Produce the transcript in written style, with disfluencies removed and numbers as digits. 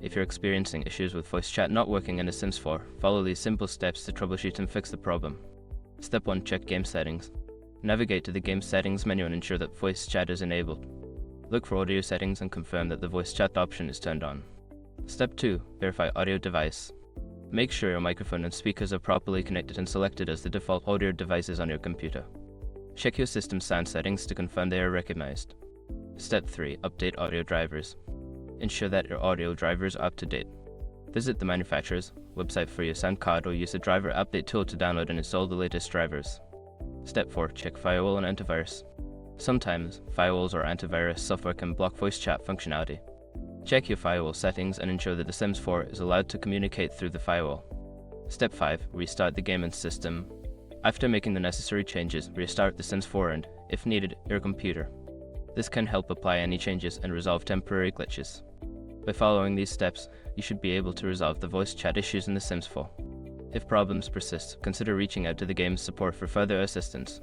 If you're experiencing issues with voice chat not working in The Sims 4, follow these simple steps to troubleshoot and fix the problem. Step 1. Check game settings. Navigate to the game settings menu and ensure that voice chat is enabled. Look for audio settings and confirm that the voice chat option is turned on. Step 2. Verify audio device. Make sure your microphone and speakers are properly connected and selected as the default audio devices on your computer. Check your system sound settings to confirm they are recognized. Step 3. Update audio drivers. Ensure that your audio drivers are up to date. Visit the manufacturer's website for your sound card or use the driver update tool to download and install the latest drivers. Step 4. Check firewall and antivirus. Sometimes, firewalls or antivirus software can block voice chat functionality. Check your firewall settings and ensure that The Sims 4 is allowed to communicate through the firewall. Step 5. Restart the game and system. After making the necessary changes, restart The Sims 4 and, if needed, your computer. This can help apply any changes and resolve temporary glitches. By following these steps, you should be able to resolve the voice chat issues in The Sims 4. If problems persist, consider reaching out to the game's support for further assistance.